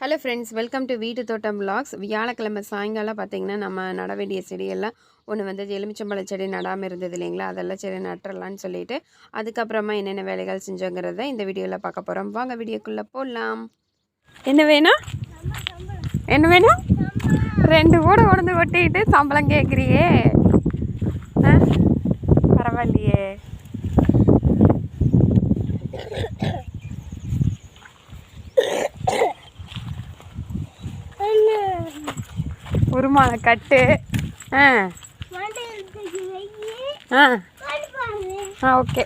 Hello friends, welcome to வீட்டு தோட்டம் vlogs. வியாழக்கிழமை சாயங்காலம் பார்த்தீங்கன்னா நம்ம நட வேண்டிய செடியெல்லாம் ஒன்று வந்து எலுமிச்சம்பழ செடி நடாமல் இருந்தது இல்லைங்களா, அதெல்லாம் சரி நட்டுறலான்னு சொல்லிட்டு அதுக்கப்புறமா என்னென்ன வேலைகள் செஞ்சோங்கிறத இந்த வீடியோவில் பார்க்க போகிறோம். வாங்க வீடியோக்குள்ளே போடலாம். என்ன வேணும் என்ன வேணும்? 2 கூட உடந்து கொட்டிக்கிட்டு சம்பளம் கேட்குறியே, பரவாயில்லையே. ஒரு மாலை கட்டு. ஓகே.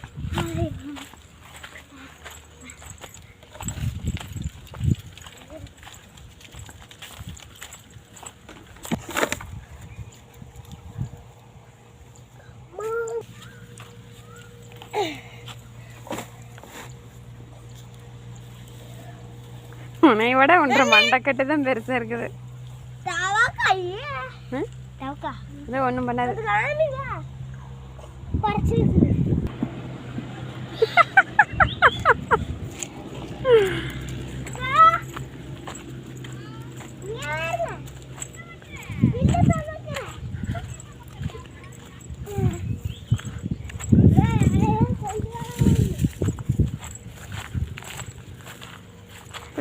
உன்னையோட ஒன்றரை மண்டைக்கட்டு தான் பெருசாக இருக்குது. இது ஒன்றும் பண்ணாது.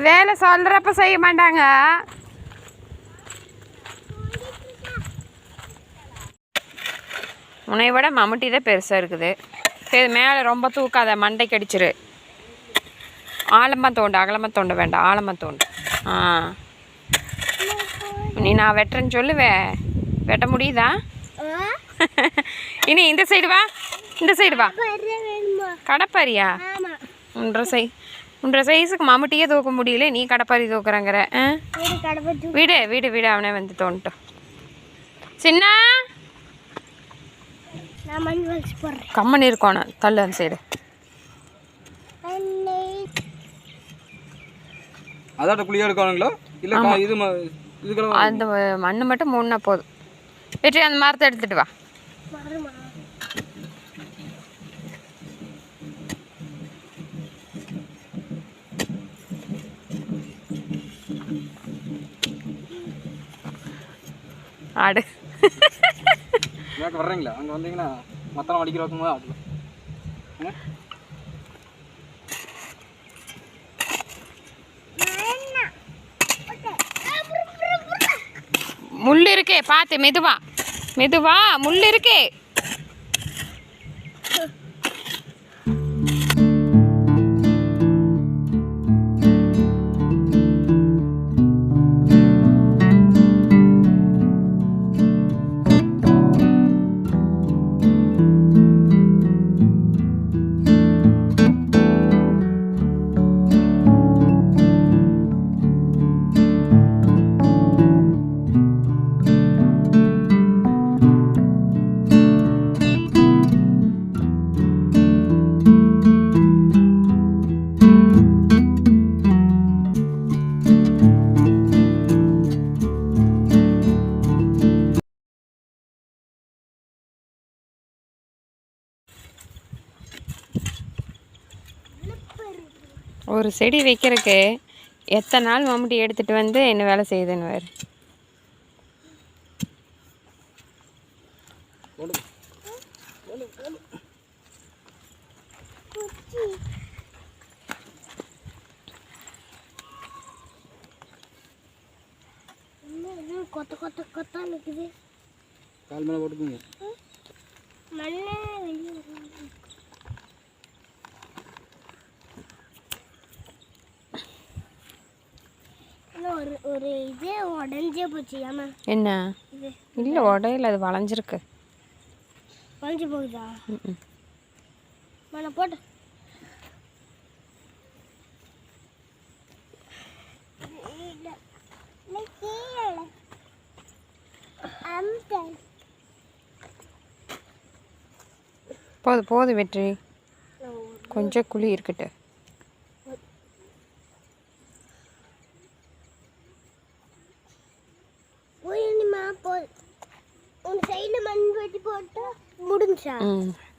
வேலை சொல்றப்ப செய்ய மாட்டாங்க. உன்னை விட மம்முட்டி தான் பெருசாக இருக்குது. சரி, மேலே ரொம்ப தூக்காத, மண்டைக்கு அடிச்சிரு. ஆழமாக தோண்டு, அகலமாக தோண்ட வேண்டாம், ஆழமாக தோண்டு. நீ நான் வெட்டுறேன்னு சொல்லுவேன், வெட்ட முடியுதா? இனி இந்த சைடு வா, இந்த சைடு வா. கடப்பாரியா? உன்ற சைஸுக்கு மம்முட்டியே தூக்க முடியல, நீ கடப்பாரி தூக்குறங்கிற. வீடு வீடு வீடு அவனே வந்து தோண்டட்டும். சின்ன கம்மன் இருக்கணும், தள்ளு அந்த சைடு. அந்த மண்ணு மட்டும் மூணுனா போதும். வெற்றி அந்த மரத்தை எடுத்துட்டு வா. ஆடு வர்றீங்களா? அங்கே வந்தீங்கன்னா மத்தம் அடிக்கிறோம். முள் இருக்கே, பார்த்து மெதுவா மெதுவா, முள் இருக்கே. ஒரு செடி வைக்கிறதுக்கு எத்தனை நாள் மம்முட்டி எடுத்துகிட்டு வந்து என்ன வேலை செய்யுதுன்னு வேறு. கொத்த கொத்த கொத்தா நிக்குது. கால் மேல போட்டுக்கோங்க. மண்ணே வெளிய ஒரு இதே உடஞ்சே போச்சு. ஏமா என்ன? இல்லை உடையில, அது வளைஞ்சிருக்கு. வளைஞ்சு போகுதா? மண்ணை போட்டு போதும் போதும் வெற்றி, கொஞ்சம் குழி இருக்கட்டு.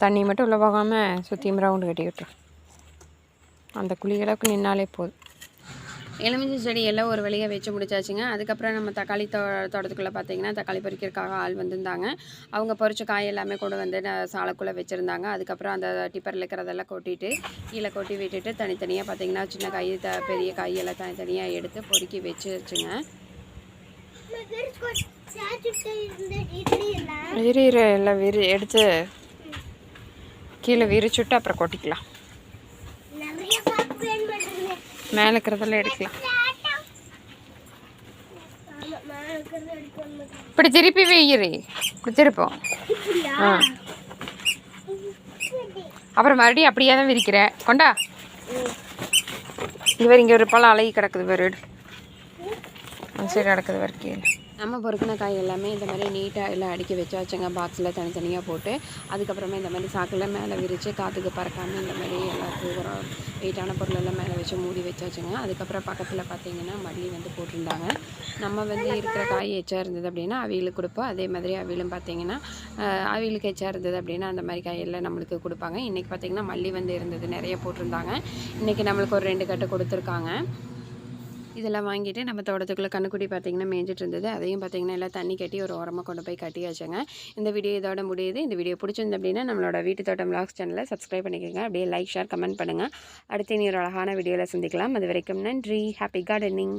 தண்ணி மட்டும் உள்ள போகாமல் சுற்றியும் ரவுண்டு கட்டி விட்டுரும். அந்த குழி அளவுக்கு நின்னாலே போதும். எலுமிச்சை செடி எல்லாம் ஒரு வழியாக வச்சு முடிச்சாச்சுங்க. அதுக்கப்புறம் நம்ம தக்காளி தோட்டத்துக்குள்ளே பார்த்தீங்கன்னா தக்காளி பறிக்கிறதுக்காக ஆள் வந்திருந்தாங்க. அவங்க பறிச்ச காய் எல்லாமே கூட வந்து சாலைக்குள்ளே வச்சுருந்தாங்க. அதுக்கப்புறம் அந்த டிப்பரில் இருக்கிறதெல்லாம் கொட்டிட்டு கீழே கொட்டி விட்டுட்டு தனித்தனியாக பார்த்தீங்கன்னா சின்ன காய் பெரிய காய் எல்லாம் தனித்தனியாக எடுத்து பொறுக்கி வச்சுருச்சுங்க. எல்லாம் எடுத்து கீழே விரிச்சுட்டு அப்புறம் கொட்டிக்கலாம். மேலே இருக்கிறதெல்லாம் எடுக்கலாம். இப்படி திருப்பி வெய்யிரு, இப்படி திருப்போம். அப்புறம் மறுபடியும் அப்படியே தான் விரிக்கிறேன். கொண்டா இவர் இங்கே ஒரு பழம் அழகி கிடக்குது வேறு சரி கிடக்குது வேறு கீழே. நம்ம பொறுக்கின காய் எல்லாமே இந்த மாதிரி நீட்டாக எல்லாம் அடுக்கி வச்சாச்சுங்க. பாக்ஸில் தனித்தனியாக போட்டு அதுக்கப்புறமா இந்த மாதிரி சாக்கில் மேலே விரித்து காற்றுக்கு பறக்காமல் இந்த மாதிரி எல்லாத்துக்கும் ஒரு வெயிட்டான பொருள் எல்லாம் மேலே வச்சு மூடி வச்சாச்சுங்க. அதுக்கப்புறம் பக்கத்தில் பார்த்திங்கன்னா மல்லி வந்து போட்டிருந்தாங்க. நம்ம வந்து இருக்கிற காய் எச்சா இருந்தது அப்படின்னா அவியலுக்கு கொடுப்போம். அதே மாதிரி அவியலும் பார்த்திங்கன்னா அவியலுக்கு எச்சா இருந்தது அப்படின்னா அந்த மாதிரி காயெல்லாம் நம்மளுக்கு கொடுப்பாங்க. இன்றைக்கி பார்த்திங்கன்னா மல்லி வந்து இருந்தது, நிறைய போட்டிருந்தாங்க. இன்றைக்கி நம்மளுக்கு ஒரு 2 கட்டு கொடுத்துருக்காங்க. இதெல்லாம் வாங்கிட்டு நம்ம தோட்டத்துக்குள்ளே கண்ணுக்குட்டி பார்த்திங்கன்னா மேய்ஞ்சிட்டு இருந்தது. அதையும் பார்த்திங்கன்னா எல்லாம் தண்ணி கட்டி ஒரு ஓரமாக கொண்டு போய் கட்டியாச்சுங்க. இந்த வீடியோ இதோட முடியுது. இந்த வீடியோ பிடிச்சிருந்து அப்படின்னா நம்மளோட வீட்டு தோட்டம் விலாக்ஸ் சேனலை சப்ஸ்கிரைப் பண்ணிக்கோங்க. அப்படியே லைக், ஷேர், கமெண்ட் பண்ணுங்கள். அடுத்து இனி ஒரு அழகான வீடியோவில் சந்திக்கலாம். அது வரைக்கும் நன்றி. Happy gardening.